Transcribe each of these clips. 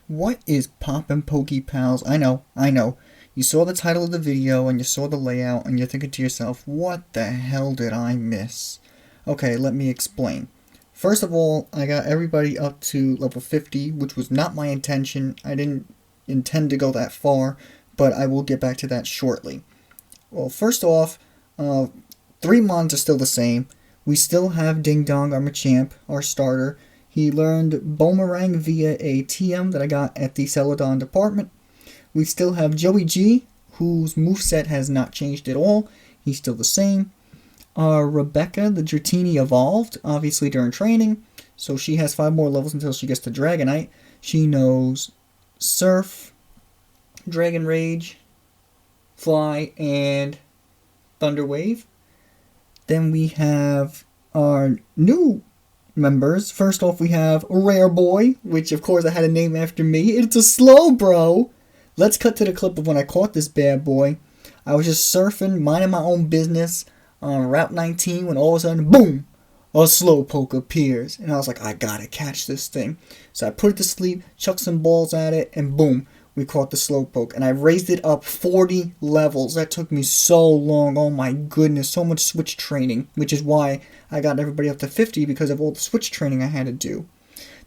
What is poppin' Poke Pals? I know. You saw the title of the video and you saw the layout and you're thinking to yourself, what the hell did I miss? Okay, let me explain. First of all, I got everybody up to level 50, which was not my intention. I didn't intend to go that far, but I will get back to that shortly. Well, first off, 3 mons are still the same. We still have Ding Dong, our Machamp, our starter. He learned Boomerang via a TM that I got at the Celadon department. We still have Joey G, whose moveset has not changed at all. He's still the same. Rebecca, the Dratini, evolved, obviously during training. So she has 5 more levels until she gets to Dragonite. She knows Surf, Dragon Rage, Fly, and Thunder Wave. Then we have our new members. First off, we have Rare Boy, which of course I had a name after me. It's a Slowbro. Let's cut to the clip of when I caught this bad boy. I was just surfing, minding my own business on Route 19 when all of a sudden, boom, a Slowpoke appears. And I was like, I gotta catch this thing. So I put it to sleep, chucked some balls at it, and boom, we caught the Slowpoke. And I raised it up 40 levels. That took me so long. Oh my goodness, so much switch training, which is why I got everybody up to 50 because of all the switch training I had to do.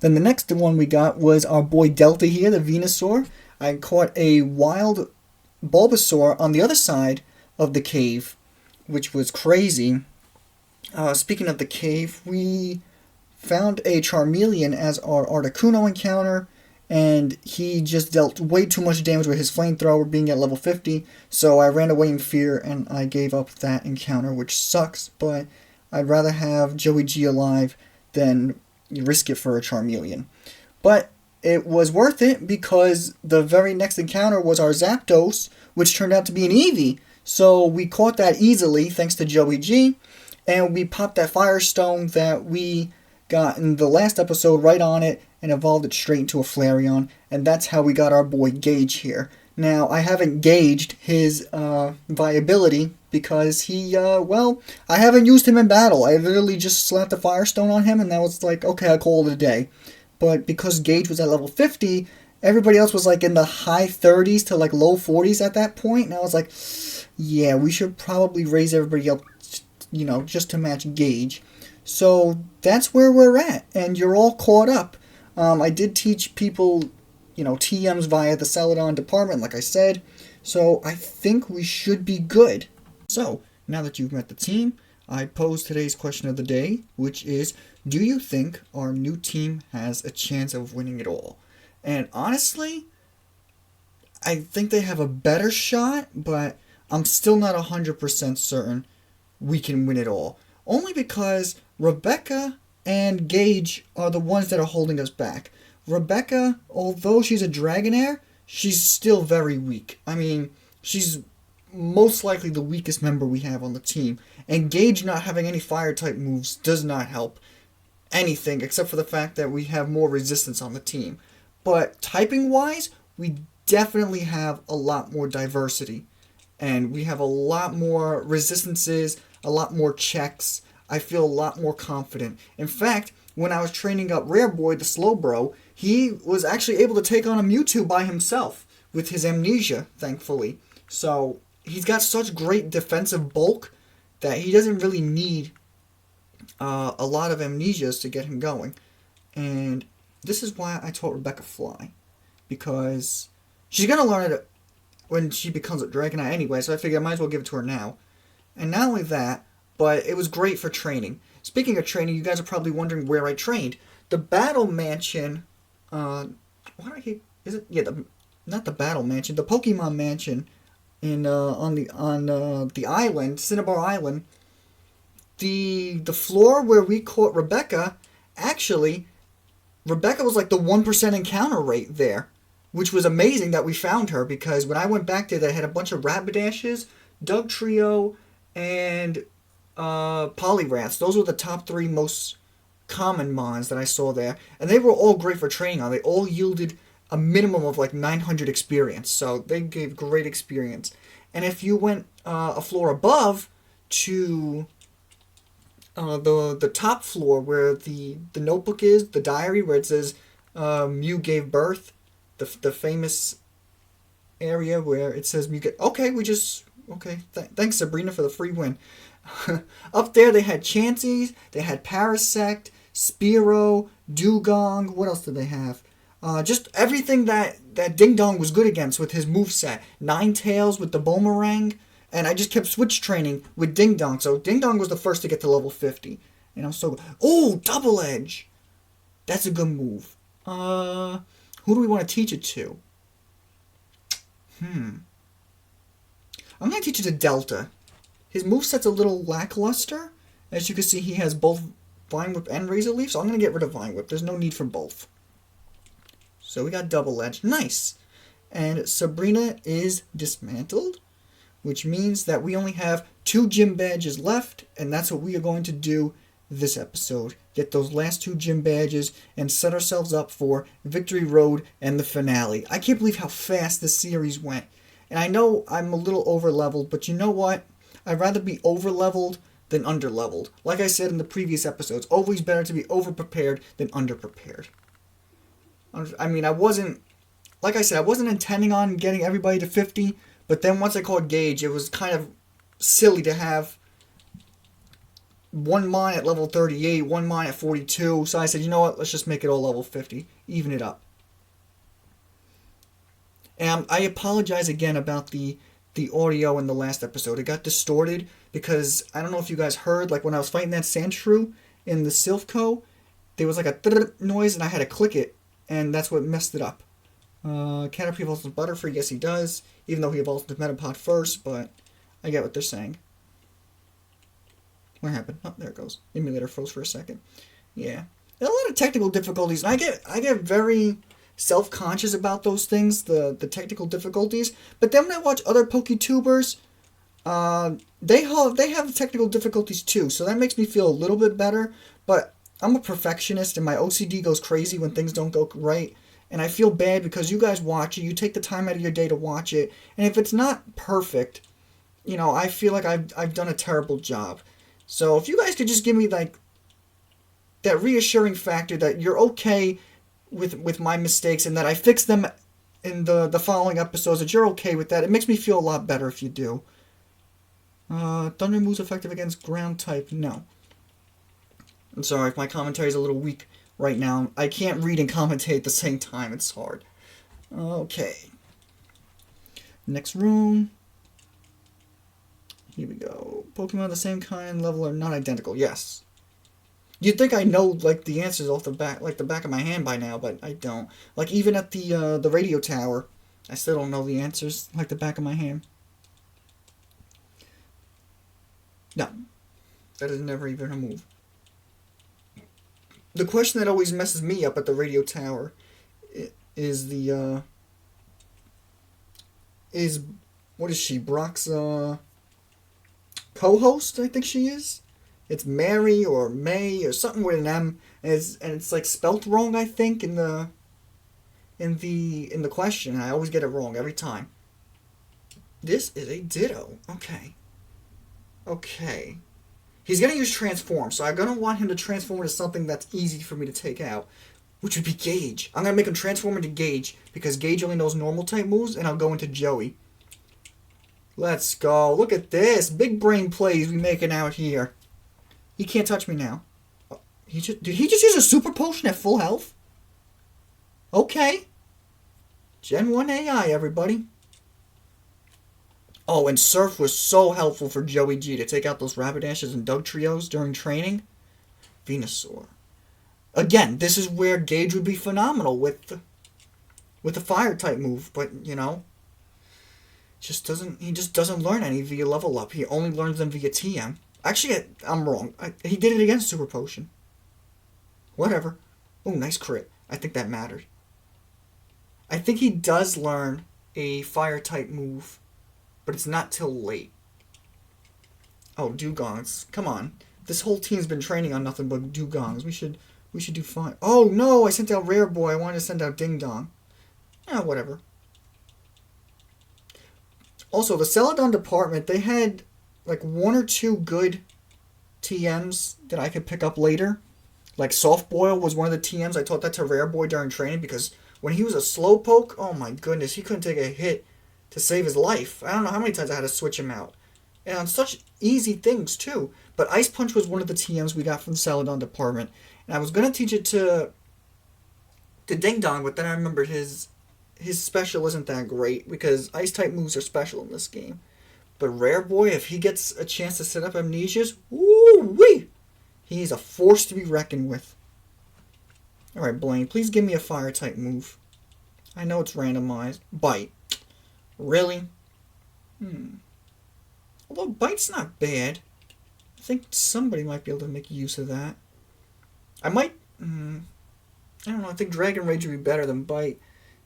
Then the next one we got was our boy Delta here, the Venusaur. I caught a wild Bulbasaur on the other side of the cave, which was crazy. Speaking of the cave, we found a Charmeleon as our Articuno encounter, and he just dealt way too much damage with his flamethrower being at level 50, so I ran away in fear and I gave up that encounter, which sucks, but I'd rather have Joey G alive than risk it for a Charmeleon. But it was worth it because the very next encounter was our Zapdos, which turned out to be an Eevee. So we caught that easily thanks to Joey G, and we popped that Firestone that we got in the last episode right on it and evolved it straight into a Flareon, and that's how we got our boy Gage here. Now, I haven't gauged his viability because he, I haven't used him in battle. I literally just slapped a Firestone on him and that was like, okay, I'll call it a day. But because Gage was at level 50, everybody else was like in the high 30s to like low 40s at that point, and I was like, yeah, we should probably raise everybody up, just to match Gage. So that's where we're at, and you're all caught up. I did teach people, TMs via the Celadon department, like I said, so I think we should be good. So, now that you've met the team, I pose today's question of the day, which is, do you think our new team has a chance of winning it all? And honestly, I think they have a better shot, but I'm still not 100% certain we can win it all. Only because Rebecca and Gage are the ones that are holding us back. Rebecca, although she's a Dragonair, she's still very weak. I mean, she's most likely the weakest member we have on the team. And Gage not having any fire-type moves does not help anything, except for the fact that we have more resistance on the team. But typing-wise, we definitely have a lot more diversity. And we have a lot more resistances, a lot more checks. I feel a lot more confident. In fact, when I was training up Rare Boy, the Slowbro, he was actually able to take on a Mewtwo by himself with his amnesia, thankfully. So he's got such great defensive bulk that he doesn't really need a lot of amnesias to get him going. And this is why I taught Rebecca Fly, because she's going to learn it when she becomes a Dragonite anyway, so I figured I might as well give it to her now. And not only that, but it was great for training. Speaking of training, you guys are probably wondering where I trained. The Battle Mansion, not the Battle Mansion, the Pokemon Mansion on the island, Cinnabar Island. The floor where we caught Rebecca, actually, Rebecca was like the 1% encounter rate there, which was amazing that we found her, because when I went back there, they had a bunch of Rabidashes, Dugtrio, and Poliwraths. Those were the top 3 most common mons that I saw there, and they were all great for training on. They all yielded a minimum of like 900 experience, so they gave great experience. And if you went a floor above to the top floor where the notebook is, the diary where it says Mew gave birth, the famous area where it says you get. Okay, thanks Sabrina for the free win. Up there they had Chansey's, they had Parasect, Spearow, Dugong. What else did they have? Just everything that Ding Dong was good against with his moveset. Ninetales with the Boomerang. And I just kept switch training with Ding Dong. So Ding Dong was the first to get to level 50. And I'm so... Oh, Double Edge! That's a good move. Who do we want to teach it to? I'm going to teach it to Delta. His moveset's a little lackluster. As you can see, he has both Vine Whip and Razor Leaf. So I'm going to get rid of Vine Whip. There's no need for both. So we got Double Edge. Nice. And Sabrina is dismantled, which means that we only have 2 gym badges left, and that's what we are going to do this episode. Get those last 2 gym badges and set ourselves up for Victory Road and the finale. I can't believe how fast this series went. And I know I'm a little over-leveled, but you know what? I'd rather be over-leveled than under-leveled. Like I said in the previous episodes, always better to be over-prepared than under-prepared. I mean, I wasn't intending on getting everybody to 50, but then once I called Gage, it was kind of silly to have one mine at level 38, one mine at 42, so I said, you know what, let's just make it all level 50, even it up. And I apologize again about the audio in the last episode. It got distorted because, I don't know if you guys heard, like when I was fighting that Sandshrew in the Silphco, there was like a noise and I had to click it, and that's what messed it up. Caterpie evolves with Butterfree, yes he does, even though he evolves with Metapod first, but I get what they're saying. What happened? Oh, there it goes. Emulator froze for a second. Yeah. There are a lot of technical difficulties, and I get very self-conscious about those things, the technical difficulties, but then when I watch other PokeTubers, they have technical difficulties too, so that makes me feel a little bit better, but I'm a perfectionist, and my OCD goes crazy when things don't go right. And I feel bad because you guys watch it, you take the time out of your day to watch it, and if it's not perfect, you know, I feel like I've done a terrible job. So if you guys could just give me like that reassuring factor that you're okay with my mistakes and that I fix them in the following episodes, that you're okay with that, it makes me feel a lot better if you do. Thunder moves effective against ground type? No. I'm sorry if my commentary is a little weak right now. I can't read and commentate at the same time. It's hard. Okay. Next room. Here we go. Pokemon of the same kind, level, are not identical. Yes. You'd think I know like the answers off the back, like the back of my hand by now, but I don't. Like even at the radio tower, I still don't know the answers like the back of my hand. No. That is never even a move. The question that always messes me up at the radio tower is what is she? Brock's co-host, I think she is. It's Mary or May or something with an M, and it's like spelt wrong, I think, in the question. I always get it wrong every time. This is a Ditto. Okay. He's going to use Transform, so I'm going to want him to transform into something that's easy for me to take out, which would be Gage. I'm going to make him transform into Gage, because Gage only knows normal type moves, and I'll go into Joey. Let's go. Look at this. Big brain plays we making out here. He can't touch me now. Did he just use a super potion at full health? Okay. Gen 1 AI, everybody. Oh, and Surf was so helpful for Joey G to take out those Rabidashes and Dugtrios during training. Venusaur. Again, this is where Gage would be phenomenal with the fire type move, but you know, he just doesn't learn any via level up. He only learns them via TM. Actually, I'm wrong. He did it against Super Potion. Whatever. Oh, nice crit. I think that mattered. I think he does learn a fire type move, but it's not till late. Oh, Dugongs. Come on. This whole team's been training on nothing but Dugongs. We should do fine. Oh, no! I sent out Rare Boy. I wanted to send out Ding Dong. Whatever. Also, the Celadon department, they had like 1 or 2 good TMs that I could pick up later. Like Soft Boil was one of the TMs. I taught that to Rare Boy during training because When he was a slowpoke, oh my goodness, he couldn't take a hit to save his life. I don't know how many times I had to switch him out. And on such easy things, too. But Ice Punch was one of the TMs we got from the Celadon department. And I was going to teach it to Ding Dong, but then I remembered his special isn't that great, because Ice-type moves are special in this game. But Rare Boy, if he gets a chance to set up Amnesias, woo-wee! He's a force to be reckoned with. Alright, Blaine, please give me a Fire-type move. I know it's randomized. Bite. Really? Although Bite's not bad. I think somebody might be able to make use of that. I might... I don't know, I think Dragon Rage would be better than Bite.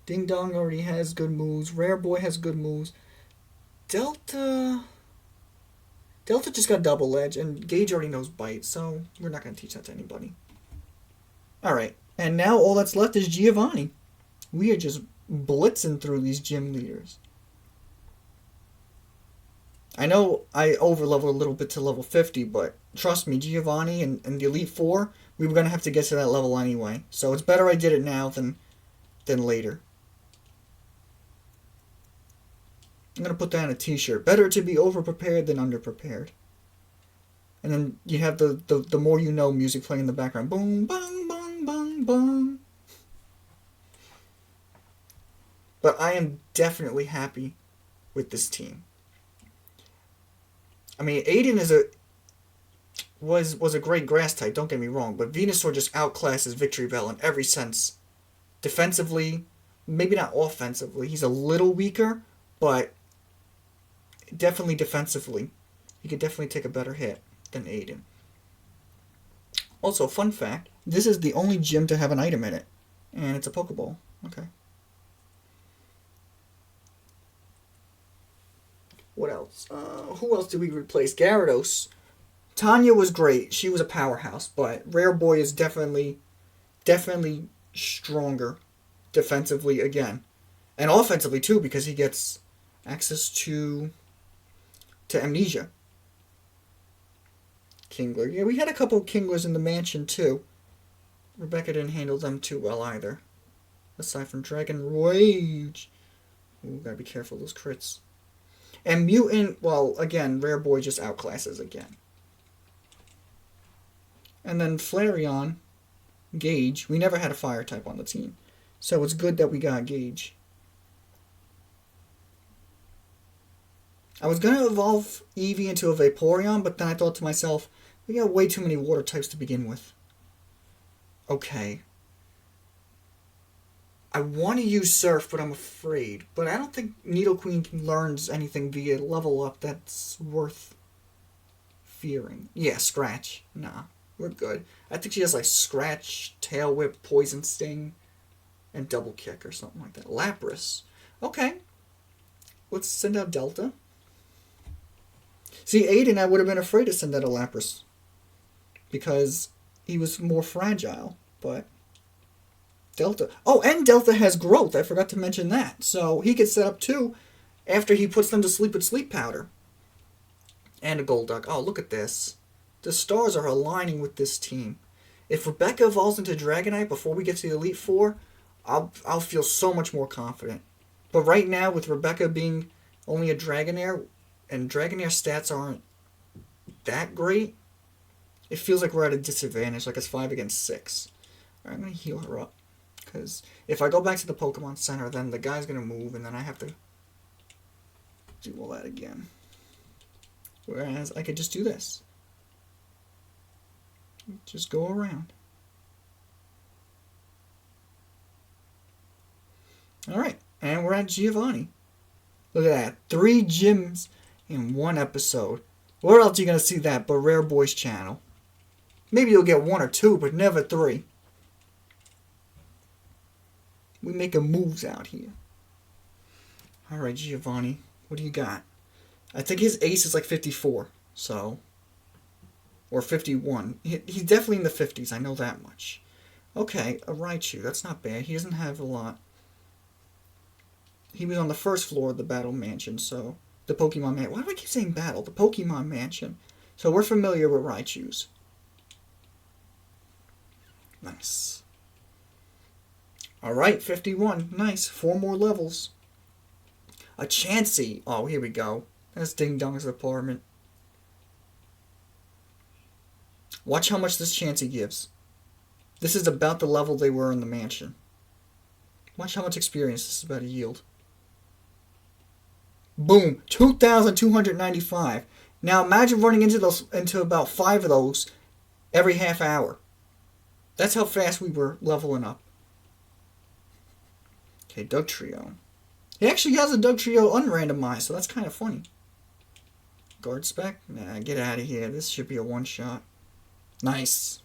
Ding Dong already has good moves. Rare Boy has good moves. Delta just got Double Edge, and Gage already knows Bite, so we're not going to teach that to anybody. Alright, and now all that's left is Giovanni. We are just blitzing through these gym leaders. I know I over-leveled a little bit to level 50, but trust me, Giovanni and the Elite Four, we were going to have to get to that level anyway. So it's better I did it now than later. I'm going to put that on a t-shirt. Better to be over-prepared than under-prepared. And then you have the more you know music playing in the background. Boom, bang, bang, bang, bang. But I am definitely happy with this team. I mean, Aiden was a great grass type, don't get me wrong, but Venusaur just outclasses Victory Bell in every sense. Defensively, maybe not offensively, he's a little weaker, but definitely defensively. He could definitely take a better hit than Aiden. Also, fun fact, this is the only gym to have an item in it, and it's a Pokeball. Okay. What else? Who else did we replace? Gyarados. Tanya was great. She was a powerhouse, but Rare Boy is definitely stronger defensively again. And offensively too, because he gets access to Amnesia. Kingler. Yeah, we had a couple of Kinglers in the mansion too. Rebecca didn't handle them too well either. Aside from Dragon Rage. Ooh, gotta be careful of those crits. And Mutant, well, again, Rare Boy just outclasses again. And then Flareon, Gage. We never had a fire type on the team. So it's good that we got Gage. I was going to evolve Eevee into a Vaporeon, but then I thought to myself, we got way too many water types to begin with. Okay. I want to use Surf, but I'm afraid. But I don't think Nidoqueen learns anything via level up that's worth fearing. Yeah, Scratch. Nah, we're good. I think she has like Scratch, Tail Whip, Poison Sting, and Double Kick or something like that. Lapras. Okay. Let's send out Delta. See, Aiden, I would have been afraid to send out a Lapras. Because he was more fragile, but... Delta. Oh, and Delta has growth. I forgot to mention that. So he gets set up too after he puts them to sleep with Sleep Powder. And a Golduck. Oh, look at this. The stars are aligning with this team. If Rebecca evolves into Dragonite before we get to the Elite Four, I'll feel so much more confident. But right now, with Rebecca being only a Dragonair, and Dragonair stats aren't that great, it feels like we're at a disadvantage, like it's 5 against 6. Alright, I'm going to heal her up. Because if I go back to the Pokemon Center, then the guy's going to move, and then I have to do all that again. Whereas I could just do this. Just go around. Alright, and we're at Giovanni. Look at that. 3 gyms in 1 episode. Where else are you going to see that but Rare Boy's channel? Maybe you'll get 1 or 2, but never 3. We making moves out here. Alright, Giovanni. What do you got? I think his ace is like 54. So. Or 51. He's definitely in the 50s. I know that much. Okay, a Raichu. That's not bad. He doesn't have a lot. He was on the first floor of the Battle Mansion, so... The Pokemon Mansion. Why do I keep saying Battle? The Pokemon Mansion. So we're familiar with Raichus. Nice. Alright, 51. Nice. 4 more levels. A Chansey. Oh, here we go. That's Ding Dong's apartment. Watch how much this Chansey gives. This is about the level they were in the mansion. Watch how much experience this is about to yield. Boom. 2,295. Now imagine running into about 5 of those every half hour. That's how fast we were leveling up. Okay, Doug Trio. He actually has a Doug Trio unrandomized, so that's kind of funny. Guard spec? Nah, get out of here. This should be a one-shot. Nice.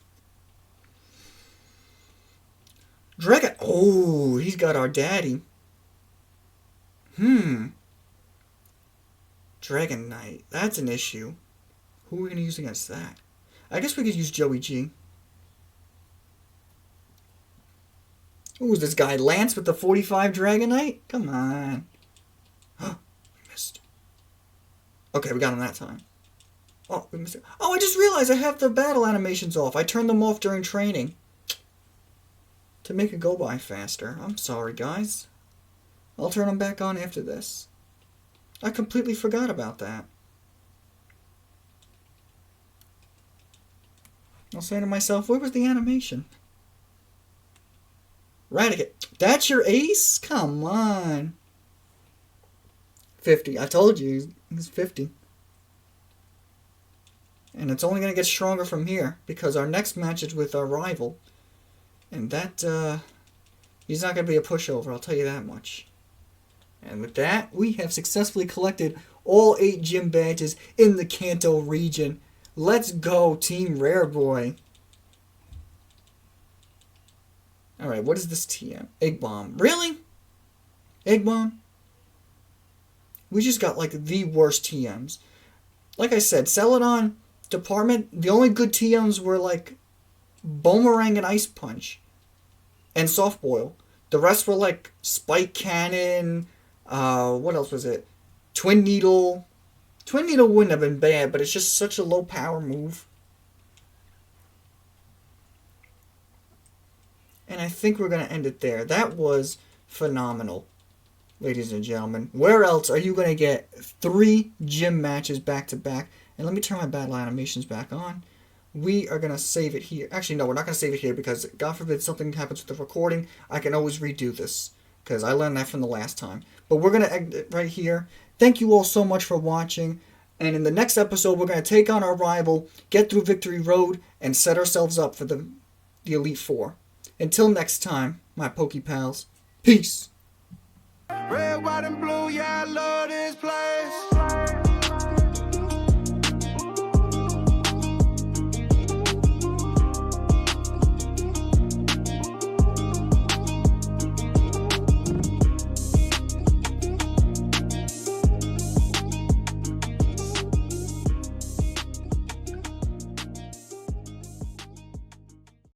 Dragon. Oh, he's got our daddy. Dragon Knight. That's an issue. Who are we going to use against that? I guess we could use Joey G. Who's this guy? Lance with the 45 Dragonite? Come on. We missed. Okay, we got him that time. Oh, we missed it. Oh, I just realized I have the battle animations off. I turned them off during training. To make it go by faster. I'm sorry, guys. I'll turn them back on after this. I completely forgot about that. I'll say to myself, where was the animation? Raticate. That's your ace? Come on. 50. I told you, he's 50. And it's only going to get stronger from here, because our next match is with our rival. And that, he's not going to be a pushover, I'll tell you that much. And with that, we have successfully collected all 8 gym badges in the Kanto region. Let's go, Team Rare Boy. Alright, what is this TM? Egg Bomb. Really? Egg Bomb? We just got, like, the worst TMs. Like I said, Celadon Department, the only good TMs were, like, Boomerang and Ice Punch. And Soft Boil. The rest were, like, Spike Cannon. What else was it? Twin Needle. Twin Needle wouldn't have been bad, but it's just such a low power move. And I think we're going to end it there. That was phenomenal, ladies and gentlemen. Where else are you going to get 3 gym matches back to back? And let me turn my battle animations back on. We are going to save it here. Actually, no, we're not going to save it here because, God forbid, something happens with the recording. I can always redo this because I learned that from the last time. But we're going to end it right here. Thank you all so much for watching. And in the next episode, we're going to take on our rival, get through Victory Road, and set ourselves up for the Elite Four. Until next time, my Pokepals, peace. Red, white, and blue, yeah, I love this place.